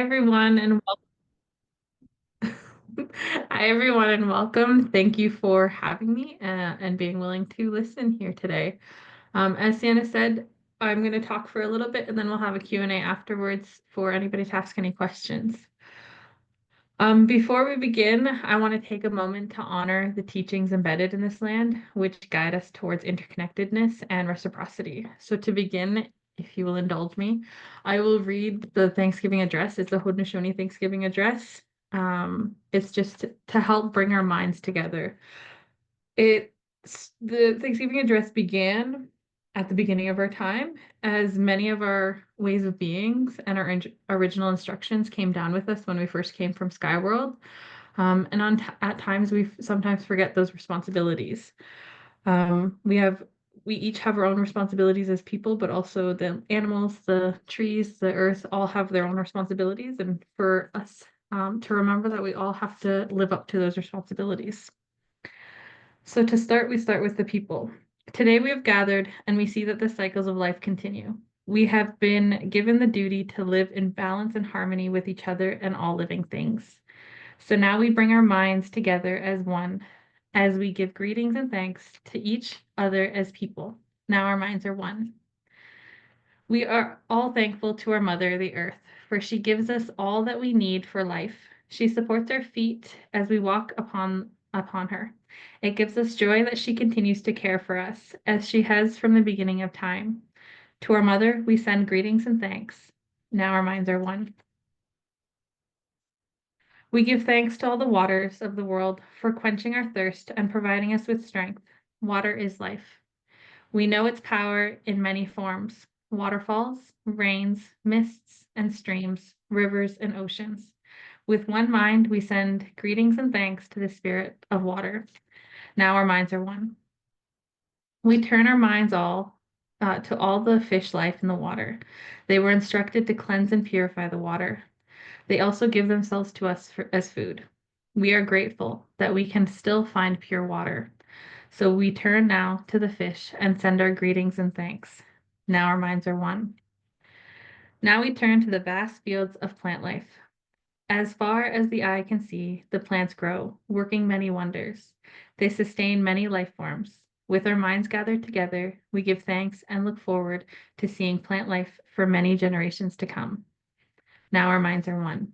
Everyone and Hi everyone and welcome. Thank you for having me and being willing to listen here today. As Sienna said, I'm going to talk for a little bit and then we'll have a Q&A afterwards for anybody to ask any questions. Before we begin, I want to take a moment to honor the teachings embedded in this land, which guide us towards interconnectedness and reciprocity. So to begin, if you will indulge me, I will read the Thanksgiving address. It's a Haudenosaunee Thanksgiving address. It's just to help bring our minds together. The Thanksgiving address began at the beginning of our time, as many of our ways of beings and our original instructions came down with us when we first came from Skyworld. At times we sometimes forget those responsibilities. We each have our own responsibilities as people, but also the animals, the trees, the earth all have their own responsibilities. And for us to remember that we all have to live up to those responsibilities. So to start, we start with the people. Today we have gathered and we see that the cycles of life continue. We have been given the duty to live in balance and harmony with each other and all living things. So now we bring our minds together as one, as we give greetings and thanks to each other as people. Now our minds are one. We are all thankful to our mother, the earth, for she gives us all that we need for life. She supports our feet as we walk upon her. It gives us joy that she continues to care for us, as she has from the beginning of time. To our mother, we send greetings and thanks. Now our minds are one. We give thanks to all the waters of the world for quenching our thirst and providing us with strength. Water is life. We know its power in many forms: waterfalls, rains, mists, and streams, rivers, and oceans. With one mind, we send greetings and thanks to the spirit of water. Now our minds are one. We turn our minds to all the fish life in the water. They were instructed to cleanse and purify the water. They also give themselves to us as food. We are grateful that we can still find pure water. So we turn now to the fish and send our greetings and thanks. Now our minds are one. Now we turn to the vast fields of plant life. As far as the eye can see, the plants grow, working many wonders. They sustain many life forms. With our minds gathered together, we give thanks and look forward to seeing plant life for many generations to come. Now our minds are one.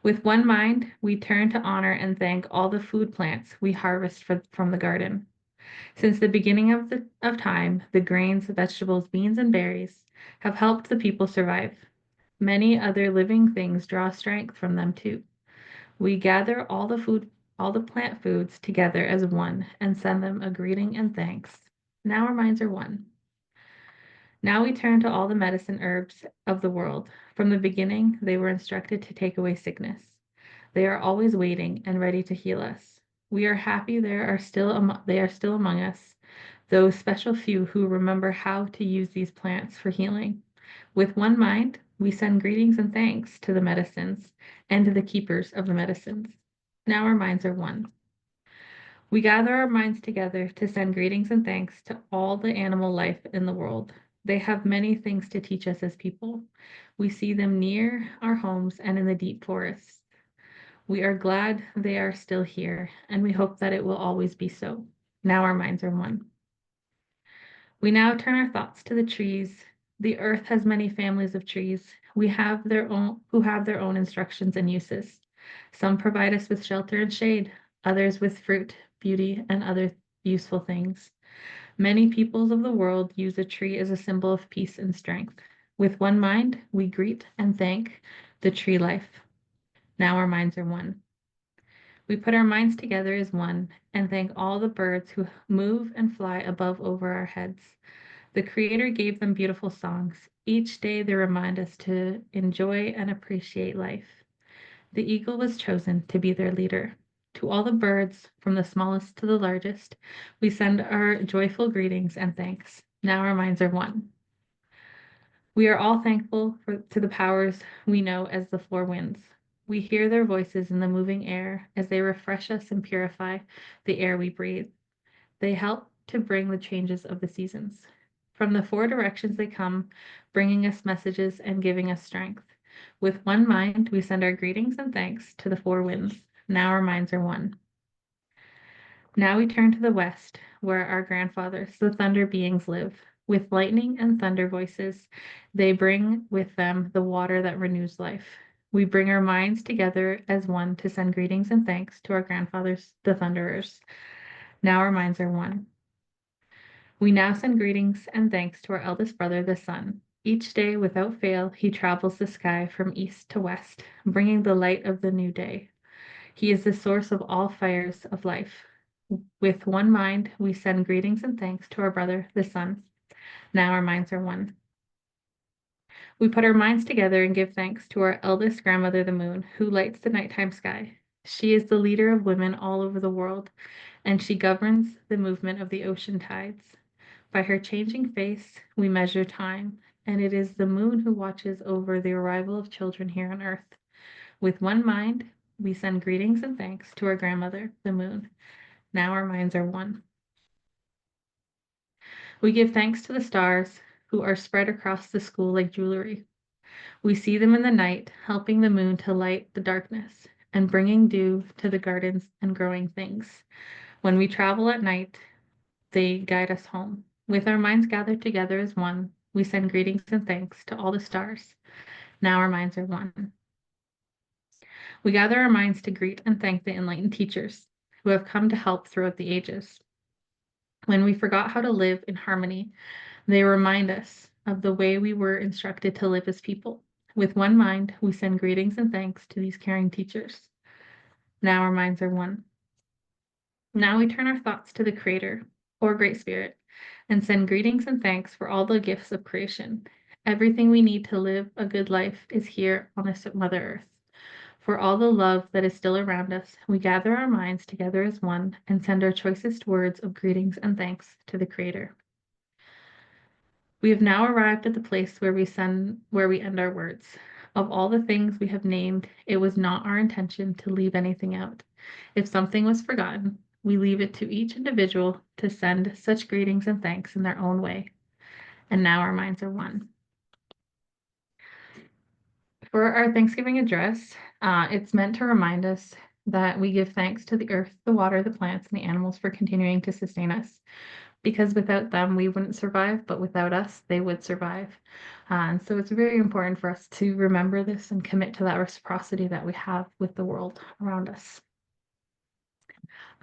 With one mind, we turn to honor and thank all the food plants we harvest from the garden. Since the beginning of time, the grains, vegetables, beans, and berries have helped the people survive. Many other living things draw strength from them too. We gather all the plant foods together as one and send them a greeting and thanks. Now our minds are one. Now we turn to all the medicine herbs of the world. From the beginning, they were instructed to take away sickness. They are always waiting and ready to heal us. We are happy they are still among us, those special few who remember how to use these plants for healing. With one mind, we send greetings and thanks to the medicines and to the keepers of the medicines. Now our minds are one. We gather our minds together to send greetings and thanks to all the animal life in the world. They have many things to teach us as people. We see them near our homes and in the deep forests. We are glad they are still here, and we hope that it will always be so. Now our minds are one. We now turn our thoughts to the trees. The earth has many families of trees. We have their own who have their own instructions and uses. Some provide us with shelter and shade, others with fruit, beauty, and other useful things. Many peoples of the world use a tree as a symbol of peace and strength. With one mind, we greet and thank the tree life. Now our minds are one. We put our minds together as one and thank all the birds who move and fly above over our heads. The Creator gave them beautiful songs. Each day they remind us to enjoy and appreciate life. The eagle was chosen to be their leader. To all the birds, from the smallest to the largest, we send our joyful greetings and thanks. Now our minds are one. We are all thankful to the powers we know as the four winds. We hear their voices in the moving air as they refresh us and purify the air we breathe. They help to bring the changes of the seasons. From the four directions they come, bringing us messages and giving us strength. With one mind, we send our greetings and thanks to the four winds. Now our minds are one. Now we turn to the west, where our grandfathers, the thunder beings, live. With lightning and thunder voices, they bring with them the water that renews life. We bring our minds together as one to send greetings and thanks to our grandfathers, the thunderers. Now our minds are one. We now send greetings and thanks to our eldest brother, the sun. Each day, without fail, he travels the sky from east to west, bringing the light of the new day. He is the source of all fires of life. With one mind, we send greetings and thanks to our brother, the sun. Now our minds are one. We put our minds together and give thanks to our eldest grandmother, the moon, who lights the nighttime sky. She is the leader of women all over the world, and she governs the movement of the ocean tides. By her changing face, we measure time, and it is the moon who watches over the arrival of children here on earth. With one mind, we send greetings and thanks to our grandmother, the moon. Now our minds are one. We give thanks to the stars who are spread across the school like jewelry. We see them in the night, helping the moon to light the darkness and bringing dew to the gardens and growing things. When we travel at night, they guide us home. With our minds gathered together as one, we send greetings and thanks to all the stars. Now our minds are one. We gather our minds to greet and thank the enlightened teachers who have come to help throughout the ages. When we forgot how to live in harmony, they remind us of the way we were instructed to live as people. With one mind, we send greetings and thanks to these caring teachers. Now our minds are one. Now we turn our thoughts to the Creator, or Great Spirit, and send greetings and thanks for all the gifts of creation. Everything we need to live a good life is here on this Mother Earth. For all the love that is still around us, we gather our minds together as one and send our choicest words of greetings and thanks to the Creator. We have now arrived at the place where we end our words. Of all the things we have named, it was not our intention to leave anything out. If something was forgotten, we leave it to each individual to send such greetings and thanks in their own way. And now our minds are one. For our Thanksgiving address, it's meant to remind us that we give thanks to the earth, the water, the plants, and the animals for continuing to sustain us. Because without them, we wouldn't survive, but without us, they would survive. And so it's very important for us to remember this and commit to that reciprocity that we have with the world around us.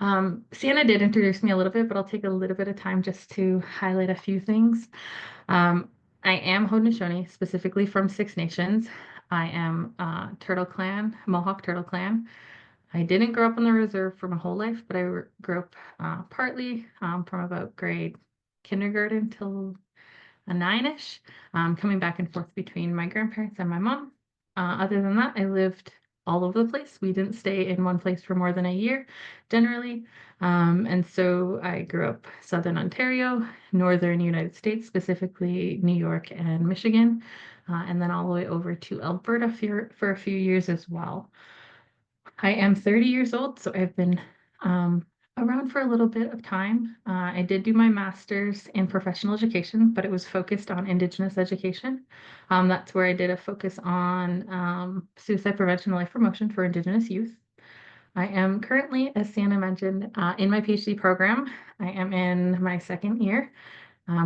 Sienna did introduce me a little bit, but I'll take a little bit of time just to highlight a few things. I am Haudenosaunee, specifically from Six Nations. I am Turtle Clan, Mohawk Turtle Clan. I didn't grow up in the reserve for my whole life, but I grew up partly from about grade kindergarten till a nine-ish, coming back and forth between my grandparents and my mom. Other than that, I lived all over the place. We didn't stay in one place for more than a year, generally. And so I grew up Southern Ontario, Northern United States, specifically New York and Michigan, and then all the way over to Alberta for a few years as well. I am 30 years old, so I've been around for a little bit of time. I did do my master's in professional education, but it was focused on Indigenous education. That's where I did a focus on suicide prevention and life promotion for Indigenous youth. I am currently, as Sienna mentioned, in my PhD program. I am in my second year,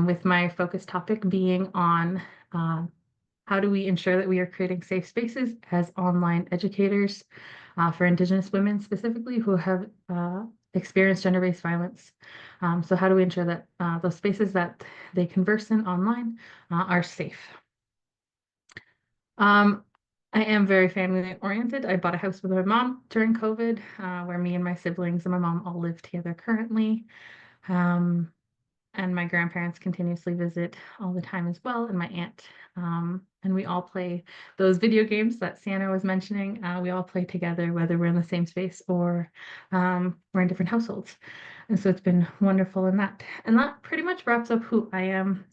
with my focus topic being on how do we ensure that we are creating safe spaces as online educators for Indigenous women specifically who have experienced gender-based violence. So how do we ensure that those spaces that they converse in online are safe? I am very family oriented. I bought a house with my mom during COVID, where me and my siblings and my mom all live together currently. And my grandparents continuously visit all the time as well, and my aunt. And we all play those video games that Sienna was mentioning. We all play together, whether we're in the same space or we're in different households. And so it's been wonderful in that. And that pretty much wraps up who I am.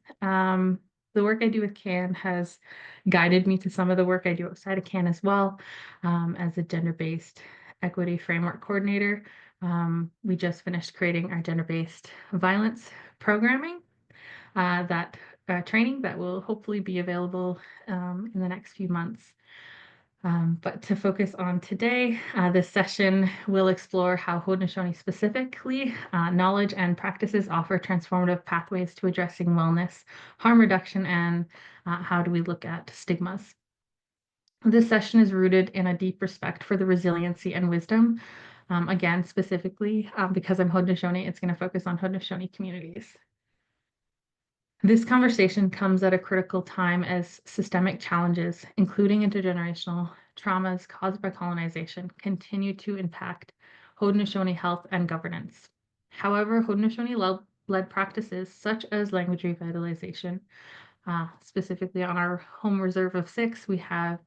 The work I do with CAAN has guided me to some of the work I do outside of CAAN as well, as a gender-based equity framework coordinator. We just finished creating our gender-based violence programming, that training that will hopefully be available in the next few months. But to focus on today, this session will explore how Haudenosaunee specifically knowledge and practices offer transformative pathways to addressing wellness, harm reduction, and how do we look at stigmas. This session is rooted in a deep respect for the resiliency and wisdom. Again, specifically, because I'm Haudenosaunee, it's going to focus on Haudenosaunee communities. This conversation comes at a critical time as systemic challenges, including intergenerational traumas caused by colonization, continue to impact Haudenosaunee health and governance. However, Haudenosaunee-led practices such as language revitalization, specifically on our home reserve of 6, we have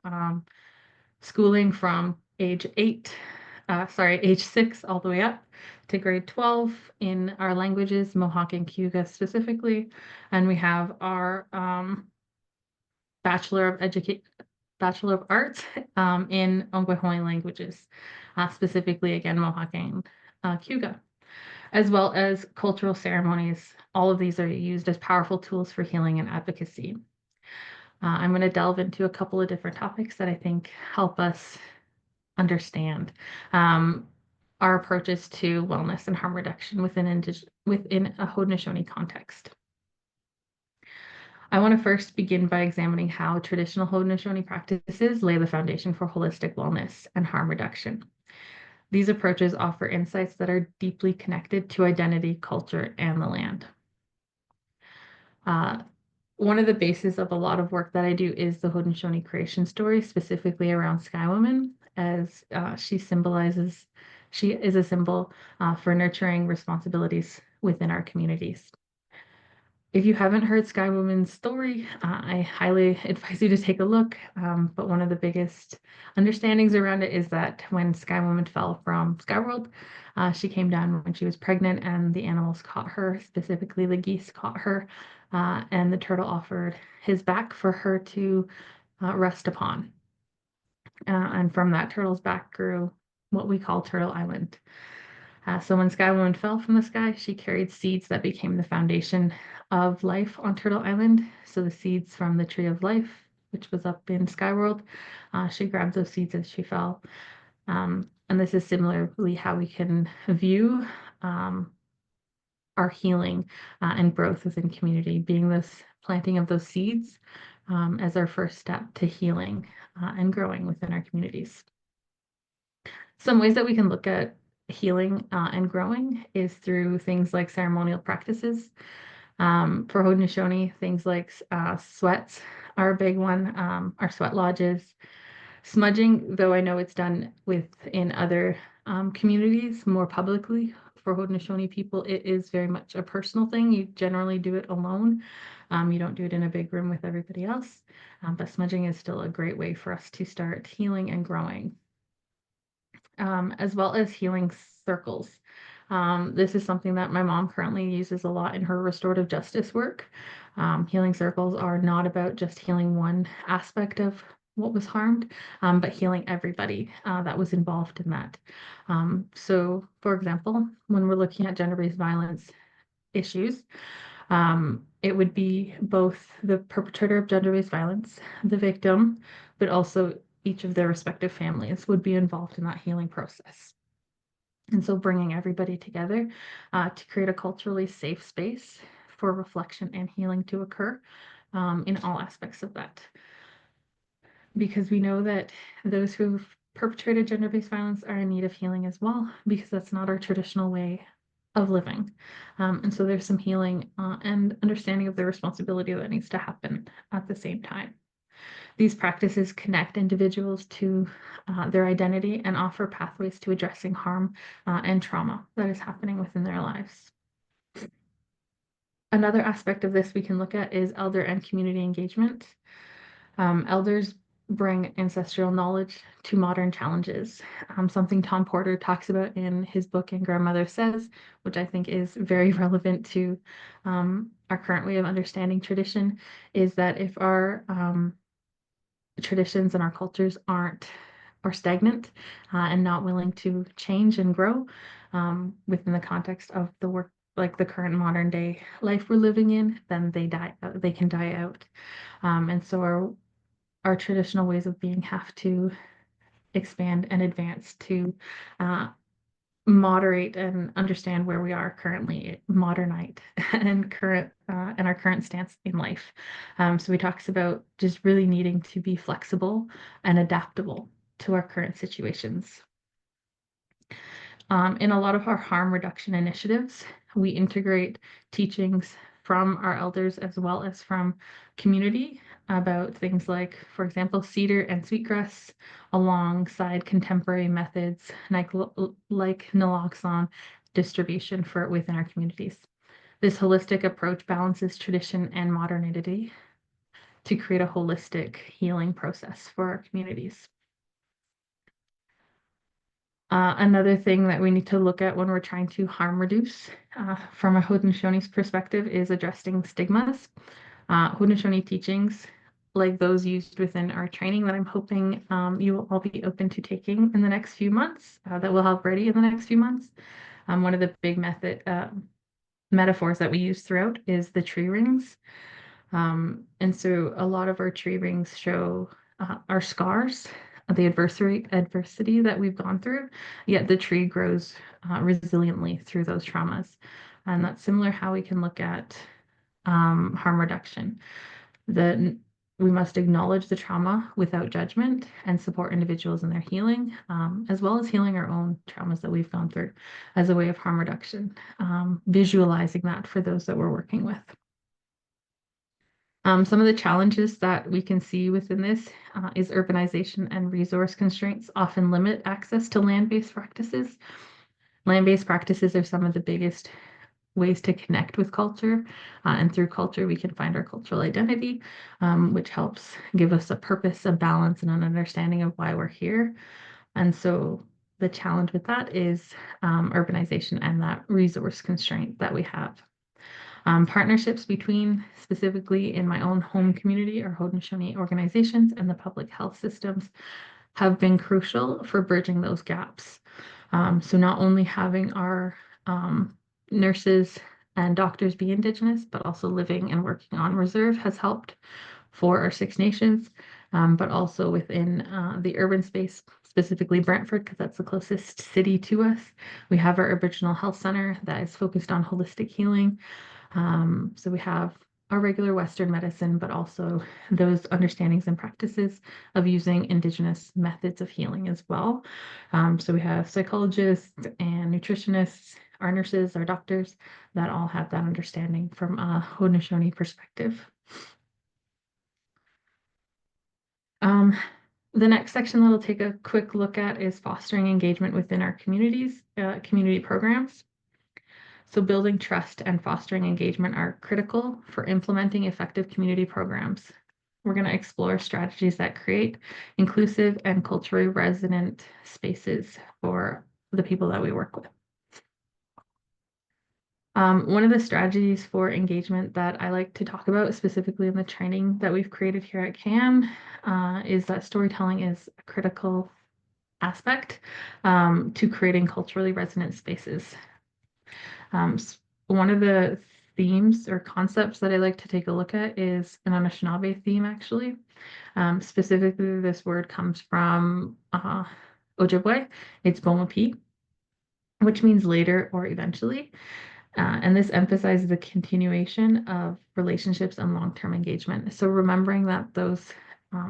schooling from age 6 all the way up to grade 12 in our languages, Mohawk and Cayuga specifically. And we have our Bachelor of Arts in Ongwahoi languages, specifically again, Mohawk and Cayuga, as well as cultural ceremonies. All of these are used as powerful tools for healing and advocacy. I'm going to delve into a couple of different topics that I think help us understand our approaches to wellness and harm reduction within a Haudenosaunee context. I want to first begin by examining how traditional Haudenosaunee practices lay the foundation for holistic wellness and harm reduction. These approaches offer insights that are deeply connected to identity, culture, and the land. One of the bases of a lot of work that I do is the Haudenosaunee creation story, specifically around Sky Woman, as she is a symbol for nurturing responsibilities within our communities. If you haven't heard Sky Woman's story, I highly advise you to take a look. But one of the biggest understandings around it is that when Sky Woman fell from Skyworld, she came down when she was pregnant and the animals caught her, specifically the geese caught her, and the turtle offered his back for her to rest upon. And from that turtle's back grew what we call Turtle Island. So when Sky Woman fell from the sky, she carried seeds that became the foundation of life on Turtle Island. So the seeds from the Tree of Life, which was up in Skyworld, she grabbed those seeds as she fell. And this is similarly how we can view our healing and growth within community, being this planting of those seeds as our first step to healing and growing within our communities. Some ways that we can look at healing and growing is through things like ceremonial practices. For Haudenosaunee, things like sweats are a big one, our sweat lodges. Smudging, though I know it's done within other communities more publicly, for Haudenosaunee people, it is very much a personal thing. You generally do it alone. You don't do it in a big room with everybody else, but smudging is still a great way for us to start healing and growing. As well as healing circles. This is something that my mom currently uses a lot in her restorative justice work. Healing circles are not about just healing one aspect of what was harmed, but healing everybody that was involved in that. So, for example, when we're looking at gender-based violence issues, it would be both the perpetrator of gender-based violence, the victim, but also each of their respective families would be involved in that healing process. And so bringing everybody together to create a culturally safe space for reflection and healing to occur in all aspects of that. Because we know that those who've perpetrated gender-based violence are in need of healing as well, because that's not our traditional way of living. And so there's some healing and understanding of the responsibility that needs to happen at the same time. These practices connect individuals to their identity and offer pathways to addressing harm and trauma that is happening within their lives. Another aspect of this we can look at is elder and community engagement. Elders bring ancestral knowledge to modern challenges. Something Tom Porter talks about in his book And Grandmother Says, which I think is very relevant to our current way of understanding tradition, is that if our traditions and our cultures are stagnant and not willing to change and grow within the context of the work, like the current modern day life we're living in, then they can die out. And so our traditional ways of being have to expand and advance to moderate and understand where we are currently, modernite and current and our current stance in life. So we talks about just really needing to be flexible and adaptable to our current situations. In a lot of our harm reduction initiatives, we integrate teachings from our elders as well as from community about things like, for example, cedar and sweetgrass alongside contemporary methods like naloxone distribution for within our communities. This holistic approach balances tradition and modernity to create a holistic healing process for our communities. Another thing that we need to look at when we're trying to harm reduce from a Haudenosaunee's perspective is addressing stigmas. Haudenosaunee teachings, like those used within our training that I'm hoping you will all be open to taking in the next few months, that we'll have ready in the next few months. One of the big metaphors that we use throughout is the tree rings. And so a lot of our tree rings show our scars, the adversity that we've gone through, yet the tree grows resiliently through those traumas. And that's similar how we can look at harm reduction. We must acknowledge the trauma without judgment and support individuals in their healing, as well as healing our own traumas that we've gone through as a way of harm reduction, visualizing that for those that we're working with. Some of the challenges that we can see within this is urbanization and resource constraints often limit access to land-based practices. Land-based practices are some of the biggest ways to connect with culture, and through culture we can find our cultural identity, which helps give us a purpose, a balance, and an understanding of why we're here. And so the challenge with that is urbanization and that resource constraint that we have. Partnerships between, specifically in my own home community, or Haudenosaunee organizations and the public health systems have been crucial for bridging those gaps. So not only having our nurses and doctors be Indigenous, but also living and working on reserve has helped for our Six Nations, but also within the urban space, specifically Brantford, because that's the closest city to us. We have our Aboriginal Health Center that is focused on holistic healing. So we have our regular Western medicine, but also those understandings and practices of using Indigenous methods of healing as well. So we have psychologists and nutritionists, our nurses, our doctors, that all have that understanding from a Haudenosaunee perspective. The next section that I'll take a quick look at is fostering engagement within our communities, community programs. So building trust and fostering engagement are critical for implementing effective community programs. We're going to explore strategies that create inclusive and culturally resonant spaces for the people that we work with. One of the strategies for engagement that I like to talk about, specifically in the training that we've created here at CAAN, is that storytelling is a critical aspect to creating culturally resonant spaces. One of the themes or concepts that I like to take a look at is an Anishinaabe theme, actually. Specifically, this word comes from Ojibwe. It's Bomapi, which means later or eventually. And this emphasizes the continuation of relationships and long-term engagement. So remembering that those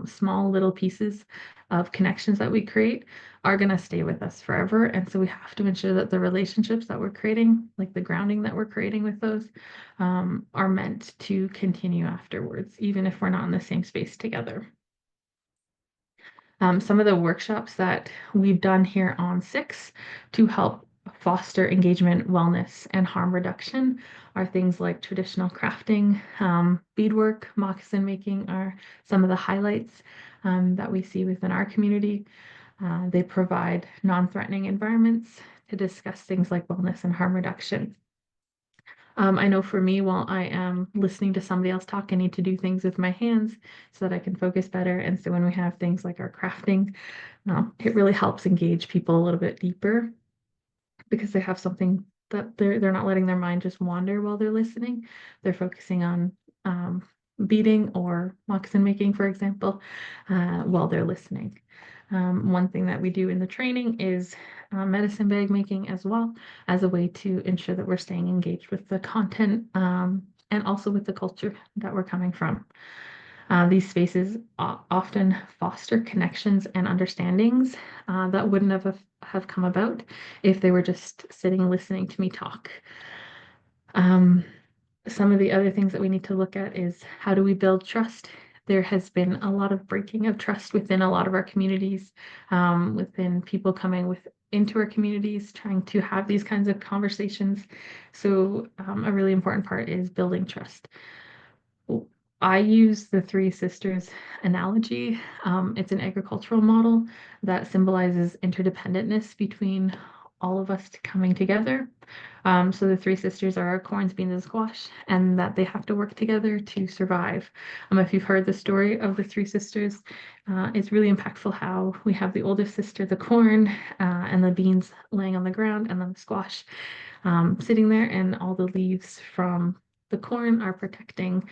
small little pieces of connections that we create are going to stay with us forever. And so we have to ensure that the relationships that we're creating, like the grounding that we're creating with those, are meant to continue afterwards, even if we're not in the same space together. Some of the workshops that we've done here on Six to help foster engagement, wellness, and harm reduction are things like traditional crafting, beadwork, moccasin making are some of the highlights that we see within our community. They provide non-threatening environments to discuss things like wellness and harm reduction. I know for me, while I am listening to somebody else talk, I need to do things with my hands so that I can focus better. And so when we have things like our crafting, it really helps engage people a little bit deeper because they have something that they're not letting their mind just wander while they're listening. They're focusing on beading or moccasin making, for example, while they're listening. One thing that we do in the training is medicine bag making as well, as a way to ensure that we're staying engaged with the content and also with the culture that we're coming from. These spaces often foster connections and understandings that wouldn't have come about if they were just sitting listening to me talk. Um, some of the other things that we need to look at is how do we build trust? There has been a lot of breaking of trust within a lot of our communities, within people coming into our communities, trying to have these kinds of conversations. So a really important part is building trust. I use the Three Sisters analogy. It's an agricultural model that symbolizes interdependentness between all of us coming together. So the Three Sisters are corns, beans, and squash, and that they have to work together to survive. If you've heard the story of the Three Sisters, it's really impactful how we have the oldest sister, the corn, and the beans laying on the ground, and then the squash sitting there, and all the leaves from the corn are protecting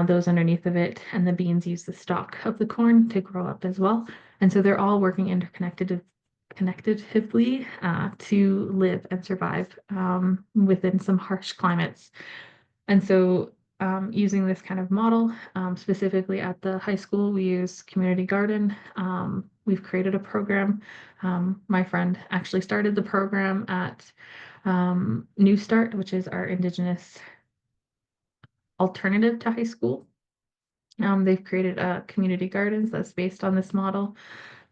those underneath of it, and the beans use the stalk of the corn to grow up as well. And so they're all working connectively to live and survive within some harsh climates. And so using this kind of model, specifically at the high school, we use community garden. We've created a program. My friend actually started the program at New Start, which is our Indigenous alternative to high school. They've created community gardens that's based on this model,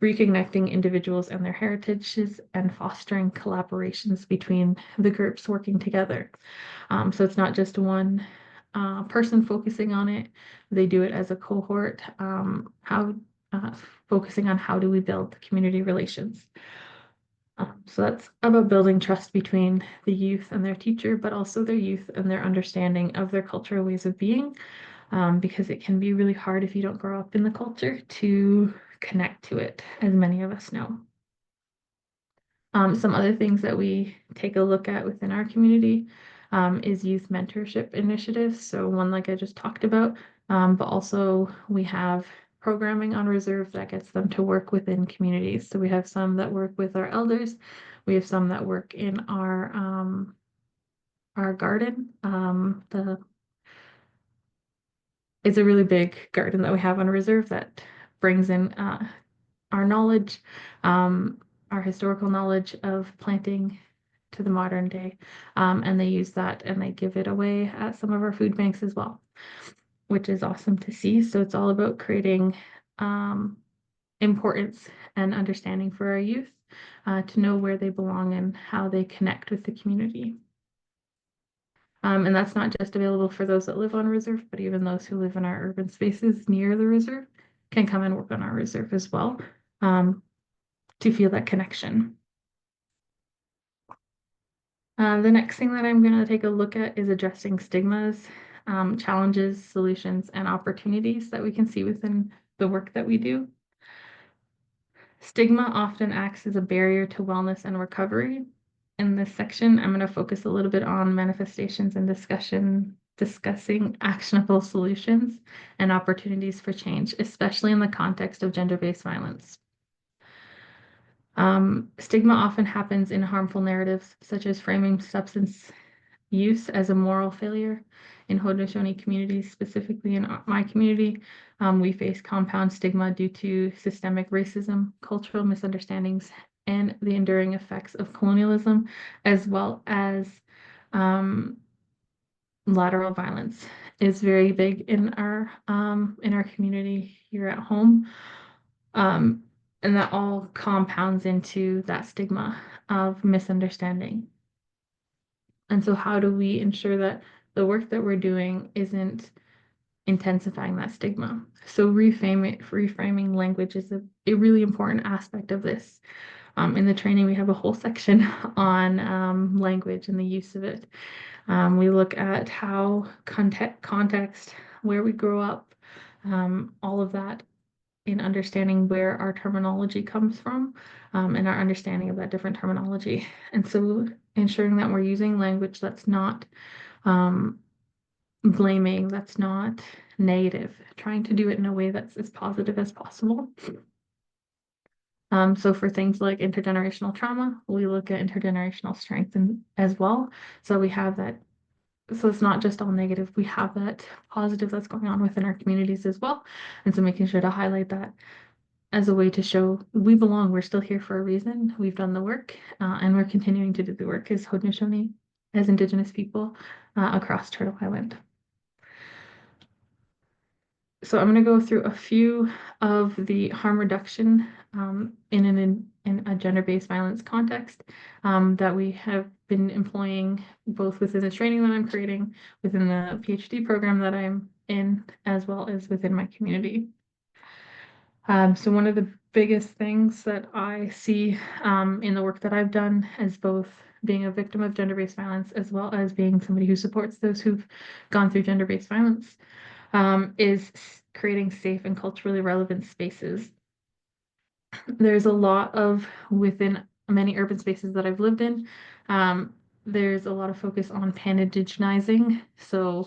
reconnecting individuals and their heritages and fostering collaborations between the groups working together. So it's not just one person focusing on it. They do it as a cohort, focusing on how do we build community relations. So that's about building trust between the youth and their teacher, but also their youth and their understanding of their cultural ways of being, because it can be really hard if you don't grow up in the culture to connect to it, as many of us know. Some other things that we take a look at within our community is youth mentorship initiatives. So one like I just talked about, but also we have programming on reserve that gets them to work within communities. So we have some that work with our elders. We have some that work in our garden. It's a really big garden that we have on reserve that brings in our knowledge, our historical knowledge of planting to the modern day. And they use that and they give it away at some of our food banks as well, which is awesome to see. So it's all about creating importance and understanding for our youth to know where they belong and how they connect with the community. And that's not just available for those that live on reserve, but even those who live in our urban spaces near the reserve can come and work on our reserve as well to feel that connection. The next thing that I'm going to take a look at is addressing stigmas, challenges, solutions, and opportunities that we can see within the work that we do. Stigma often acts as a barrier to wellness and recovery. In this section, I'm going to focus a little bit on manifestations and discussing actionable solutions and opportunities for change, especially in the context of gender-based violence. Stigma often happens in harmful narratives, such as framing substance use as a moral failure. In Haudenosaunee communities, specifically in my community, we face compound stigma due to systemic racism, cultural misunderstandings, and the enduring effects of colonialism, as well as lateral violence is very big in our community here at home. And that all compounds into that stigma of misunderstanding. And so how do we ensure that the work that we're doing isn't intensifying that stigma? So reframing language is a really important aspect of this. In the training, we have a whole section on language and the use of it. We look at how context, where we grow up, all of that in understanding where our terminology comes from and our understanding of that different terminology. And so ensuring that we're using language that's not blaming, that's not negative, trying to do it in a way that's as positive as possible. So for things like intergenerational trauma, we look at intergenerational strength as well. So we have that. So it's not just all negative. We have that positive that's going on within our communities as well. And so making sure to highlight that as a way to show we belong. We're still here for a reason. We've done the work, and we're continuing to do the work as Haudenosaunee, as Indigenous people across Turtle Island. So I'm going to go through a few of the harm reduction in a gender-based violence context that we have been employing both within the training that I'm creating, within the PhD program that I'm in, as well as within my community. So one of the biggest things that I see in the work that I've done as both being a victim of gender-based violence as well as being somebody who supports those who've gone through gender-based violence is creating safe and culturally relevant spaces. There's a lot of, within many urban spaces that I've lived in, there's a lot of focus on pan-indigenizing. So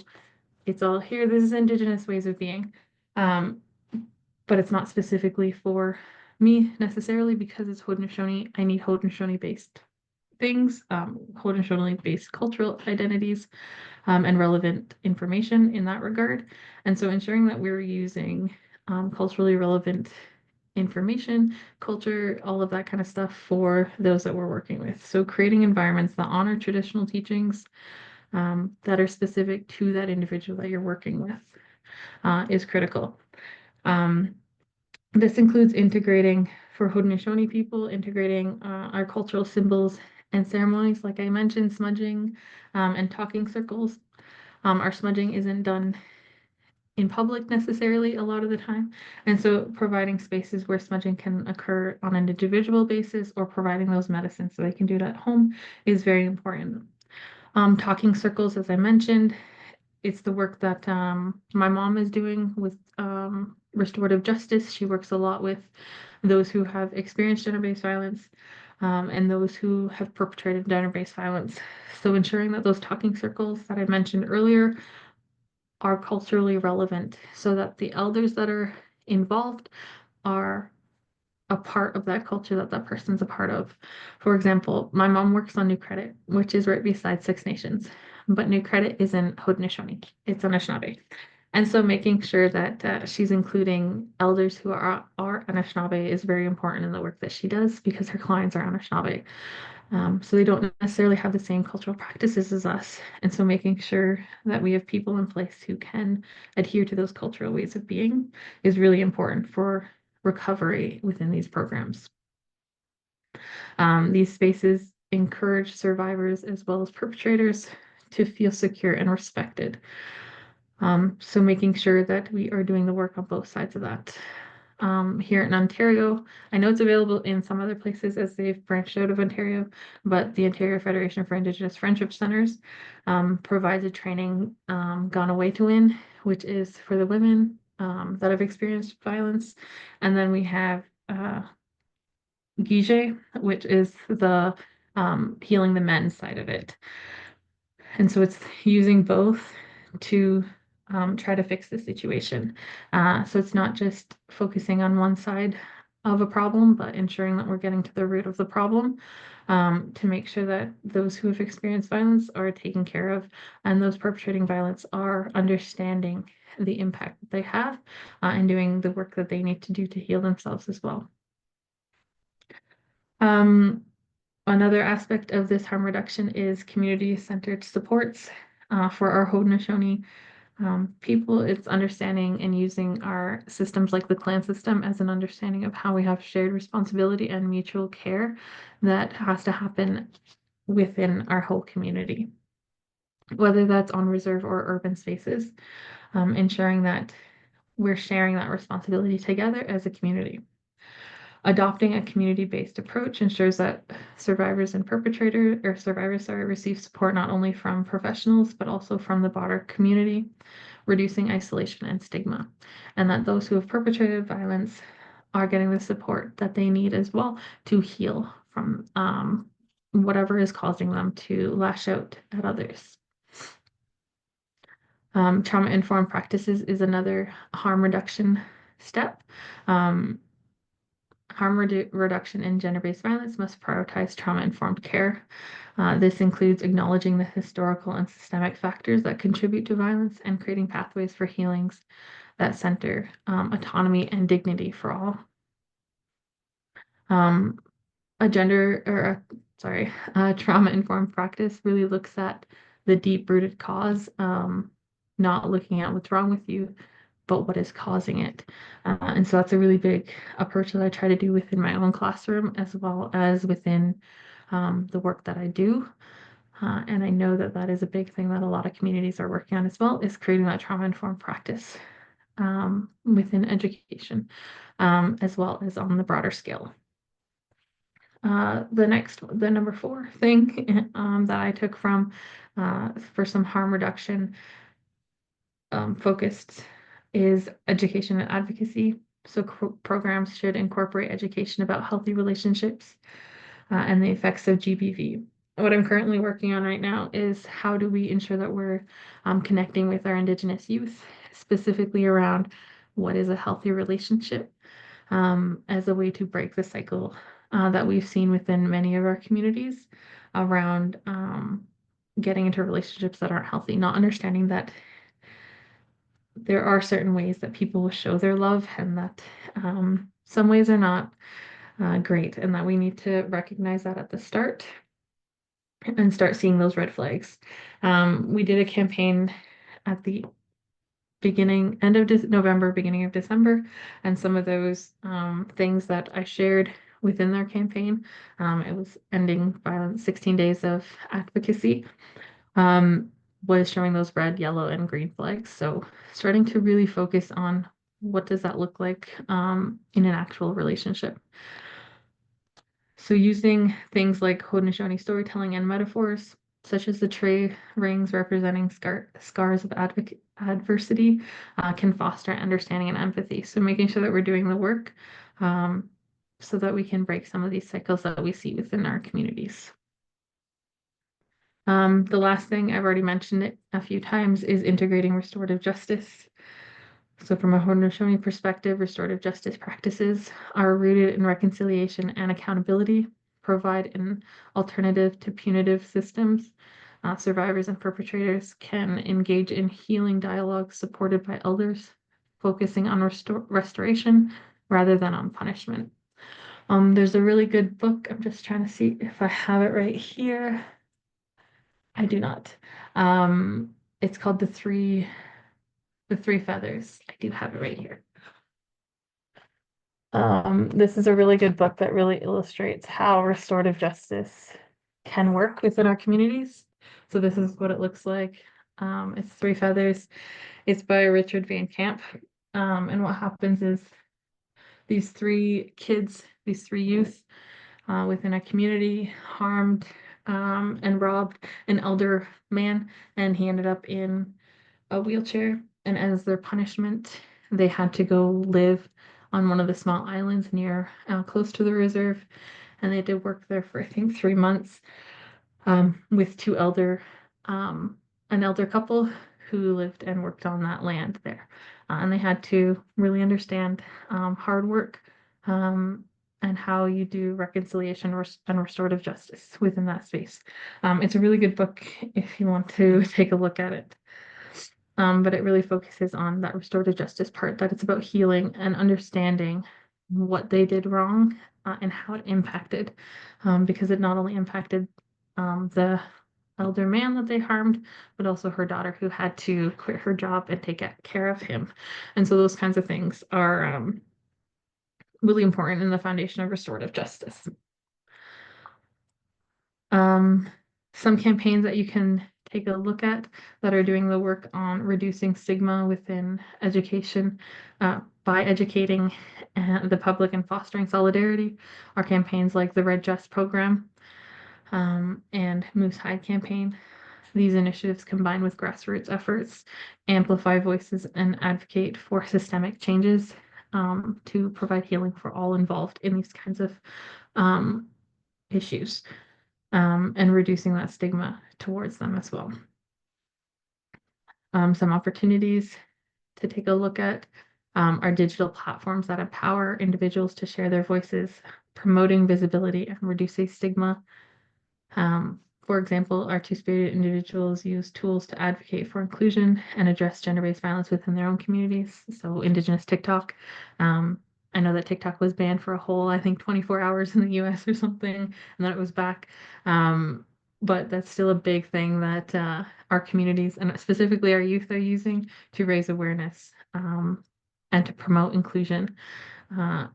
it's all here, this is Indigenous ways of being. But it's not specifically for me necessarily because it's Haudenosaunee. I need Haudenosaunee-based things, Haudenosaunee-based cultural identities, and relevant information in that regard. And so ensuring that we're using culturally relevant information, culture, all of that kind of stuff for those that we're working with. So creating environments that honor traditional teachings that are specific to that individual that you're working with is critical. This includes integrating, for Haudenosaunee people, integrating our cultural symbols and ceremonies, like I mentioned, smudging and talking circles. Our smudging isn't done in public necessarily a lot of the time. And so providing spaces where smudging can occur on an individual basis or providing those medicines so they can do it at home is very important. Talking circles, as I mentioned, it's the work that my mom is doing with restorative justice. She works a lot with those who have experienced gender-based violence and those who have perpetrated gender-based violence. So ensuring that those talking circles that I mentioned earlier are culturally relevant so that the elders that are involved are a part of that culture that that person's a part of. For example, my mom works on New Credit, which is right beside Six Nations, but New Credit isn't Haudenosaunee, it's Anishinaabe. And so making sure that she's including elders who are Anishinaabe is very important in the work that she does because her clients are Anishinaabe. So they don't necessarily have the same cultural practices as us. And so making sure that we have people in place who can adhere to those cultural ways of being is really important for recovery within these programs. These spaces encourage survivors as well as perpetrators to feel secure and respected. So making sure that we are doing the work on both sides of that. Here in Ontario, I know it's available in some other places as they've branched out of Ontario, but the Ontario Federation for Indigenous Friendship Centers provides a training, Gone Away to Win, which is for the women that have experienced violence. And then we have Gige, which is the healing the men side of it. And so it's using both to try to fix the situation. So it's not just focusing on one side of a problem, but ensuring that we're getting to the root of the problem to make sure that those who have experienced violence are taken care of and those perpetrating violence are understanding the impact that they have and doing the work that they need to do to heal themselves as well. Another aspect of this harm reduction is community-centered supports for our Haudenosaunee people. It's understanding and using our systems like the clan system as an understanding of how we have shared responsibility and mutual care that has to happen within our whole community, whether that's on reserve or urban spaces, ensuring that we're sharing that responsibility together as a community. Adopting a community-based approach ensures that survivors and survivors receive support not only from professionals, but also from the broader community, reducing isolation and stigma, and that those who have perpetrated violence are getting the support that they need as well to heal from whatever is causing them to lash out at others. Trauma-informed practices is another harm reduction step. Um, Reduction in gender-based violence must prioritize trauma-informed care. This includes acknowledging the historical and systemic factors that contribute to violence and creating pathways for healings that center autonomy and dignity for all. Um, a gender or a, sorry, a trauma-informed practice really looks at the deep-rooted cause, not looking at what's wrong with you, but what is causing it. And so that's a really big approach that I try to do within my own classroom as well as within the work that I do. And I know that that is a big thing that a lot of communities are working on as well, is creating that trauma-informed practice within education, as well as on the broader scale. The number 4 thing that I took from for some harm reduction focused is education and advocacy. So programs should incorporate education about healthy relationships and the effects of GBV. What I'm currently working on right now is how do we ensure that we're connecting with our Indigenous youth, specifically around what is a healthy relationship as a way to break the cycle that we've seen within many of our communities around getting into relationships that aren't healthy, not understanding that there are certain ways that people will show their love and that some ways are not great, and that we need to recognize that at the start and start seeing those red flags. We did a campaign at the end of November, beginning of December, and some of those things that I shared within their campaign, it was ending violence, 16 days of advocacy, was showing those red, yellow, and green flags. So starting to really focus on what does that look like in an actual relationship. So using things like Haudenosaunee storytelling and metaphors, such as the tray rings representing scars of adversity, can foster understanding and empathy. So making sure that we're doing the work so that we can break some of these cycles that we see within our communities. The last thing, I've already mentioned it a few times, is integrating restorative justice. So from a Haudenosaunee perspective, restorative justice practices are rooted in reconciliation and accountability, provide an alternative to punitive systems. Survivors and perpetrators can engage in healing dialogue supported by elders, focusing on restoration rather than on punishment. There's a really good book. I'm just trying to see if I have it right here. I do not. It's called The Three Feathers. I do have it right here. This is a really good book that really illustrates how restorative justice can work within our communities. So this is what it looks like. It's Three Feathers. It's by Richard Van Camp. And what happens is these 3 kids, these 3 youth within a community harmed and robbed an elder man, and he ended up in a wheelchair. And as their punishment, they had to go live on one of the small islands near close to the reserve, and they did work there for I think 3 months with an elder couple who lived and worked on that land there, and they had to really understand hard work and how you do reconciliation and restorative justice within that space. It's a really good book if you want to take a look at it. But it really focuses on that restorative justice part, that it's about healing and understanding what they did wrong and how it impacted, because it not only impacted the elder man that they harmed, but also her daughter who had to quit her job and take care of him. And so those kinds of things are really important in the foundation of restorative justice. Some campaigns that you can take a look at that are doing the work on reducing stigma within education by educating the public and fostering solidarity are campaigns like the Red Just program and Moose Hide campaign. These initiatives, combined with grassroots efforts, amplify voices and advocate for systemic changes to provide healing for all involved in these kinds of issues. And reducing that stigma towards them as well. Some opportunities to take a look at are digital platforms that empower individuals to share their voices, promoting visibility and reducing stigma. For example, our two-spirited individuals use tools to advocate for inclusion and address gender-based violence within their own communities. So Indigenous TikTok. I know that TikTok was banned for a whole, I think, 24 hours in the US or something, and then it was back. But that's still a big thing that our communities and specifically our youth are using to raise awareness and to promote inclusion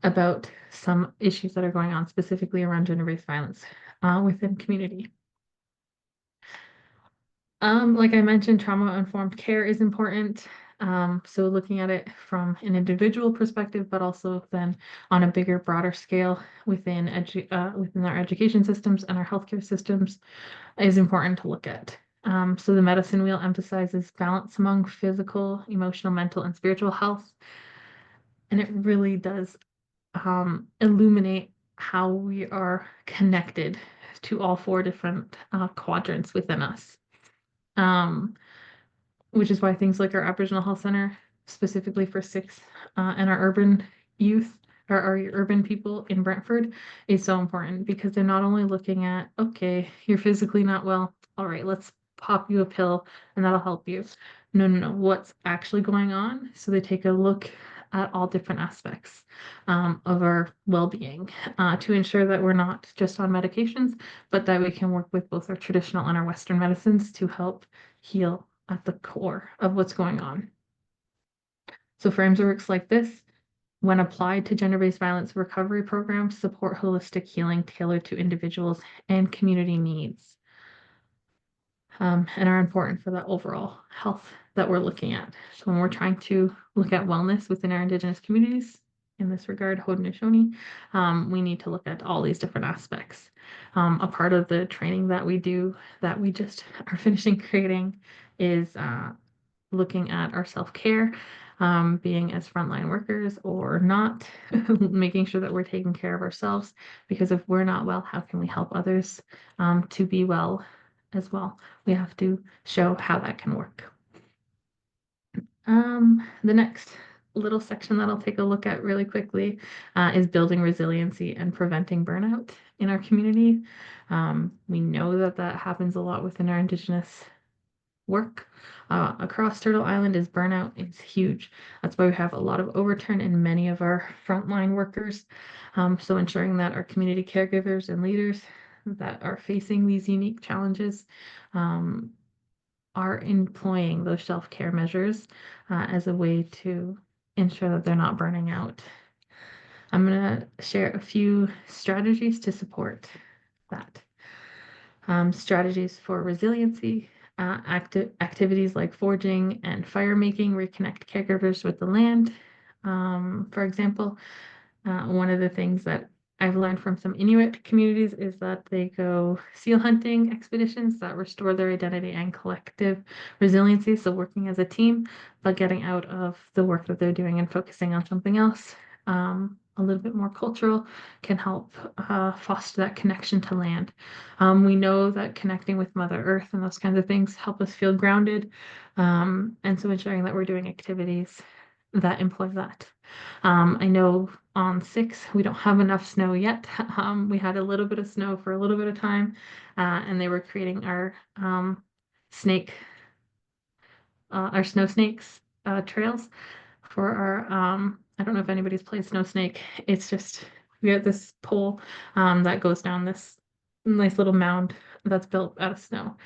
about some issues that are going on specifically around gender-based violence within community. Like I mentioned, trauma-informed care is important. So looking at it from an individual perspective, but also then on a bigger, broader scale within our education systems and our healthcare systems is important to look at. So the medicine wheel emphasizes balance among physical, emotional, mental, and spiritual health. And it really does illuminate how we are connected to all four different quadrants within us. Which is why things like our Aboriginal Health Center, specifically for six and our urban youth or our urban people in Brantford, is so important because they're not only looking at, okay, you're physically not well, all right, let's pop you a pill and that'll help you. No, no, no, what's actually going on? So they take a look at all different aspects of our well-being to ensure that we're not just on medications, but that we can work with both our traditional and our Western medicines to help heal at the core of what's going on. So frameworks like this, when applied to gender-based violence recovery programs, support holistic healing tailored to individuals and community needs, and are important for that overall health that we're looking at. So when we're trying to look at wellness within our Indigenous communities, in this regard, Haudenosaunee, we need to look at all these different aspects. A part of the training that we do, that we just are finishing creating, is looking at our self-care, being as frontline workers or not, making sure that we're taking care of ourselves, because if we're not well, how can we help others to be well as well? We have to show how that can work. The next little section that I'll take a look at really quickly is building resiliency and preventing burnout in our community. We know that that happens a lot within our Indigenous work across Turtle Island. Is burnout is huge. That's why we have a lot of overturn in many of our frontline workers. So ensuring that our community caregivers and leaders that are facing these unique challenges are employing those self-care measures as a way to ensure that they're not burning out. I'm going to share a few strategies to support that. Strategies for resiliency, activities like foraging and fire making reconnect caregivers with the land. For example, one of the things that I've learned from some Inuit communities is that they go seal hunting expeditions that restore their identity and collective resiliency. So working as a team, but getting out of the work that they're doing and focusing on something else. A little bit more cultural can help foster that connection to land. We know that connecting with Mother Earth and those kinds of things help us feel grounded. And so ensuring that we're doing activities that employ that. I know on 6 we don't have enough snow yet. We had a little bit of snow for a little bit of time, and they were creating our snow snakes trails for our I don't know if anybody's played Snow Snake. It's just we have this pole that goes down this nice little mound that's built out of snow.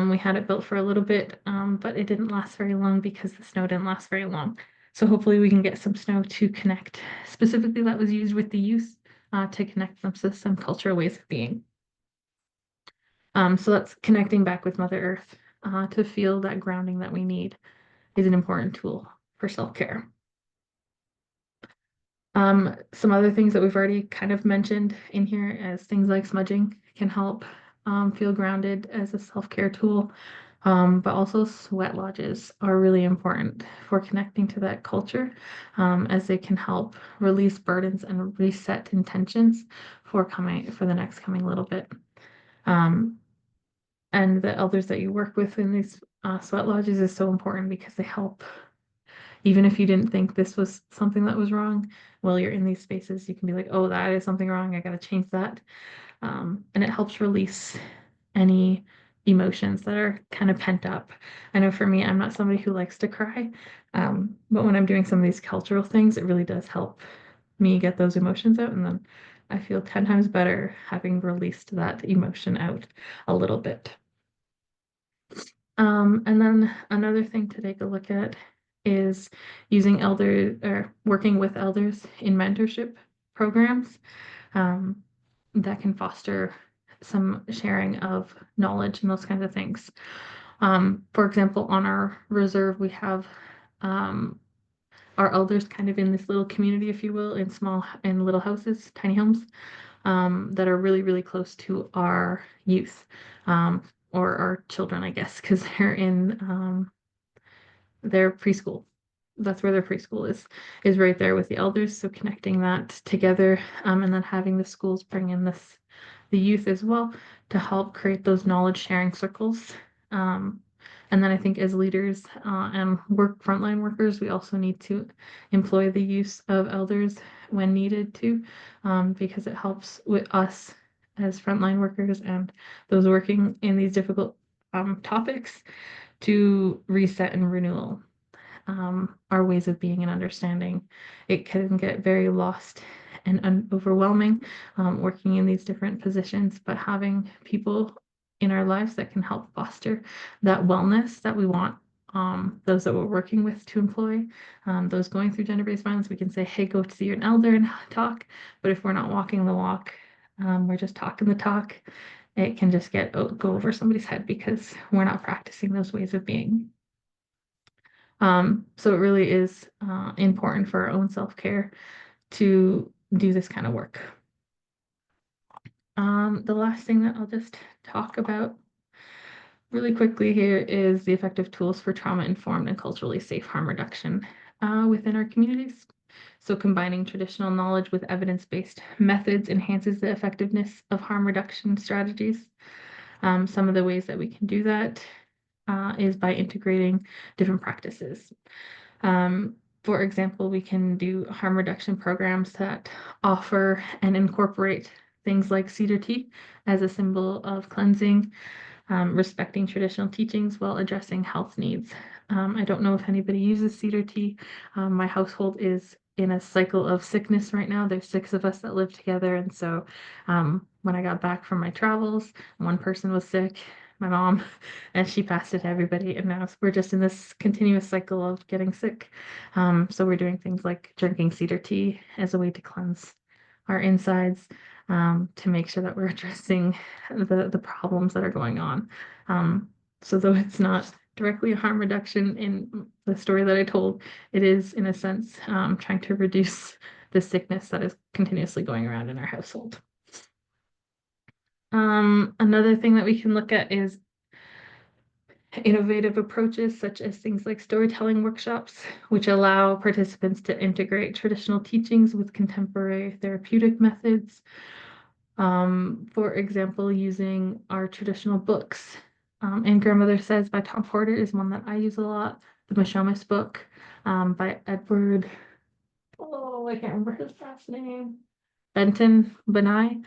We had it built for a little bit, but it didn't last very long because the snow didn't last very long. So hopefully we can get some snow to connect. Specifically, that was used with the youth to connect them to some cultural ways of being. So that's connecting back with Mother Earth to feel that grounding that we need is an important tool for self-care. Some other things that we've already kind of mentioned in here as things like smudging can help feel grounded as a self-care tool. But also sweat lodges are really important for connecting to that culture as they can help release burdens and reset intentions for the next coming little bit. And the elders that you work with in these Sweat lodges is so important because they help. Even if you didn't think this was something that was wrong, while you're in these spaces, you can be like, oh, that is something wrong. I got to change that. And it helps release any emotions that are kind of pent up. I know for me, I'm not somebody who likes to cry, but when I'm doing some of these cultural things, it really does help me get those emotions out. And then I feel 10 times better having released that emotion out a little bit. And then another thing to take a look at is using elders or working with elders in mentorship programs um, that can foster some sharing of knowledge and those kinds of things. For example, on our reserve, we have um, our elders kind of in this little community, if you will, in little houses, tiny homes, that are really, really close to our youth, or our children, I guess, because they're in their preschool. That's where their preschool is right there with the elders. So connecting that together, and then having the schools bring in the youth as well to help create those knowledge sharing circles. Um, and then I think as leaders and frontline workers, we also need to employ the use of elders when needed to, because it helps with us as frontline workers and those working in these difficult topics to reset and renewal our ways of being and understanding. It can get very lost and overwhelming working in these different positions, but having people in our lives that can help foster that wellness that we want. Those that we're working with to employ, those going through gender-based violence, we can say, hey, go see an elder and talk. But if we're not walking the walk, we're just talking the talk, it can just go over somebody's head because we're not practicing those ways of being. So it really is important for our own self-care to do this kind of work. The last thing that I'll just talk about really quickly here is the effective tools for trauma-informed and culturally safe harm reduction within our communities. So combining traditional knowledge with evidence-based methods enhances the effectiveness of harm reduction strategies. Some of the ways that we can do that is by integrating different practices. For example, we can do harm reduction programs that offer and incorporate things like cedar tea as a symbol of cleansing, respecting traditional teachings while addressing health needs. I don't know if anybody uses cedar tea. My household is in a cycle of sickness right now. There's 6 of us that live together. And so when I got back from my travels, one person was sick, my mom, and she passed it to everybody. And now we're just in this continuous cycle of getting sick. So we're doing things like drinking cedar tea as a way to cleanse our insides, to make sure that we're addressing the problems that are going on. So though it's not directly a harm reduction in the story that I told, it is in a sense trying to reduce the sickness that is continuously going around in our household. Another thing that we can look at is innovative approaches such as things like storytelling workshops, which allow participants to integrate traditional teachings with contemporary therapeutic methods. For example, using our traditional books. And Grandmother Says by Tom Porter is one that I use a lot. The Mishomis book by Edward, oh, I can't remember his last name. Benton Benai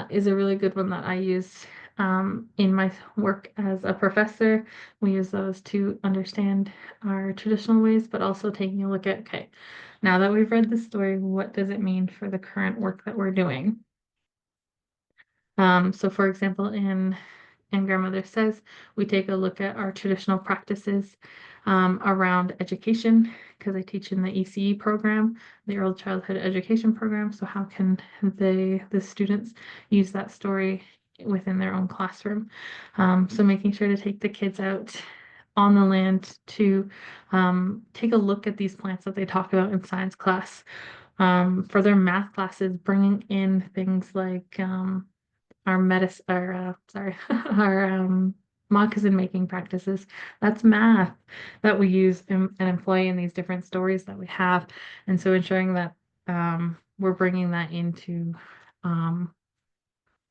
is a really good one that I use in my work as a professor. We use those to understand our traditional ways, but also taking a look at, okay, now that we've read the story, what does it mean for the current work that we're doing? So for example, in Grandmother Says, we take a look at our traditional practices around education, because I teach in the ECE program, the Early Childhood Education program. So how can the students use that story within their own classroom? So making sure to take the kids out on the land to take a look at these plants that they talk about in science class. For their math classes, bringing in things like our medicine, our moccasin making practices. That's math that we use and employ in these different stories that we have. And so ensuring that we're bringing that into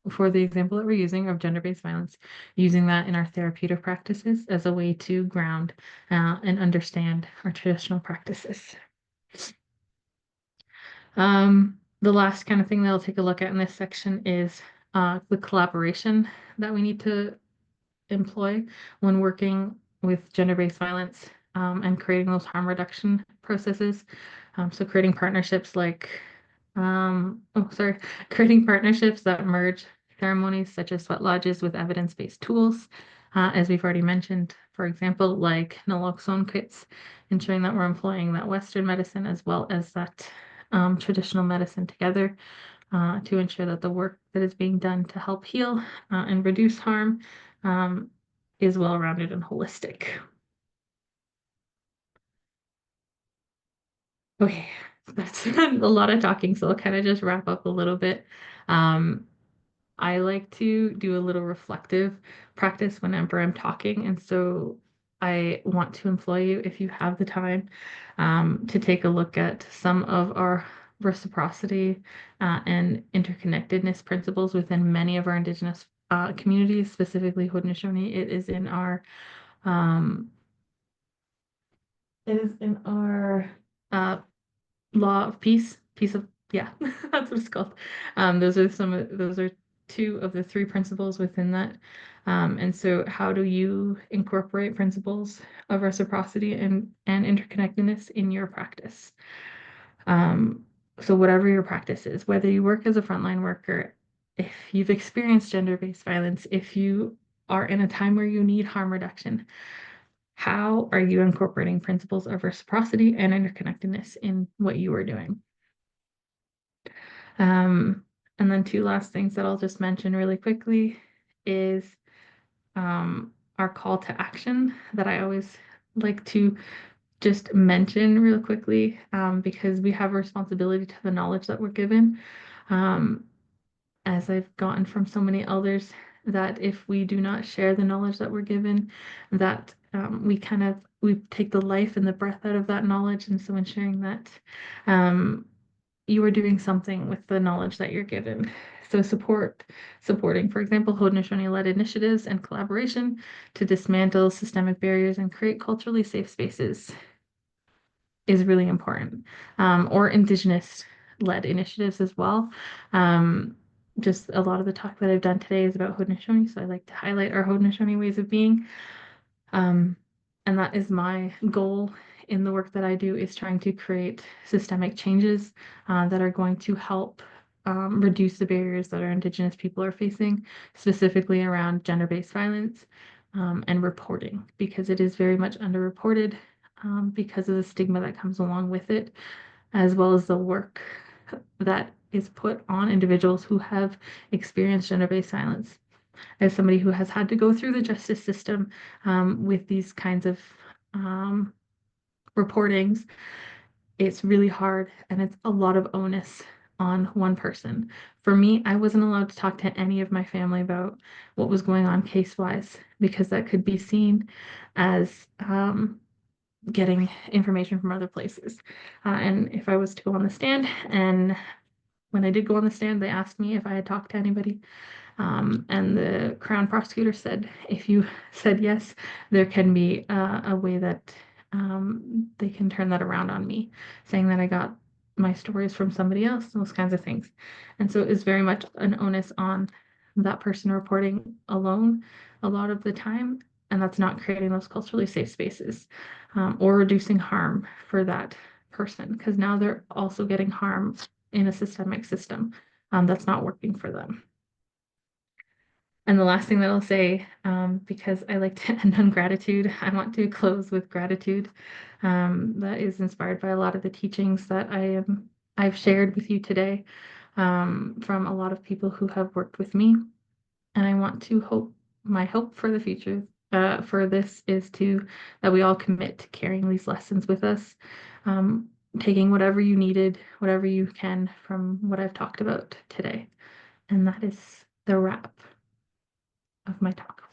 for the example that we're using of gender-based violence, using that in our therapeutic practices as a way to ground and understand our traditional practices. The last kind of thing that I'll take a look at in this section is the collaboration that we need to employ when working with gender-based violence and creating those harm reduction processes. So creating partnerships like, creating partnerships that merge ceremonies such as sweat lodges with evidence-based tools, as we've already mentioned, for example, like naloxone kits, ensuring that we're employing that Western medicine as well as that traditional medicine together to ensure that the work that is being done to help heal and reduce harm is well-rounded and holistic. Okay, that's a lot of talking, so I'll kind of just wrap up a little bit. I like to do a little reflective practice whenever I'm talking, and so I want to employ you, if you have the time, to take a look at some of our reciprocity and interconnectedness principles within many of our Indigenous communities, specifically Haudenosaunee. Um, it is in our uh, law of peace, peace of, yeah, that's what it's called. Those are two of the three principles within that. And so how do you incorporate principles of reciprocity and interconnectedness in your practice? So whatever your practice is, whether you work as a frontline worker, if you've experienced gender-based violence, if you are in a time where you need harm reduction, how are you incorporating principles of reciprocity and interconnectedness in what you are doing? And then two last things that I'll just mention really quickly is our call to action that I always like to just mention real quickly because we have a responsibility to the knowledge that we're given. Um, as I've gotten from so many elders, that if we do not share the knowledge that we're given, that we take the life and the breath out of that knowledge. And so ensuring that you are doing something with the knowledge that you're given. So supporting, for example, Haudenosaunee-led initiatives and collaboration to dismantle systemic barriers and create culturally safe spaces is really important. Or Indigenous-led initiatives as well. Just a lot of the talk that I've done today is about Haudenosaunee, so I like to highlight our Haudenosaunee ways of being. And that is my goal in the work that I do, is trying to create systemic changes that are going to help reduce the barriers that our Indigenous people are facing, specifically around gender-based violence and reporting, because it is very much underreported because of the stigma that comes along with it, as well as the work that is put on individuals who have experienced gender-based violence. As somebody who has had to go through the justice system with these kinds of reportings, it's really hard and it's a lot of onus on one person. For me, I wasn't allowed to talk to any of my family about what was going on case-wise because that could be seen as getting information from other places. And if I was to go on the stand, and when I did go on the stand, they asked me if I had talked to anybody. And the Crown prosecutor said, if you said yes, there can be a way that they can turn that around on me, saying that I got my stories from somebody else, those kinds of things. And so it is very much an onus on that person reporting alone a lot of the time, and that's not creating those culturally safe spaces or reducing harm for that person, because now they're also getting harm in a systemic system that's not working for them. And the last thing that I'll say, because I like to end on gratitude, I want to close with gratitude. That is inspired by a lot of the teachings that I've shared with you today from a lot of people who have worked with me. And I want to my hope for the future for this is that we all commit to carrying these lessons with us, taking whatever you needed, whatever you can from what I've talked about today. And that is the wrap of my talk.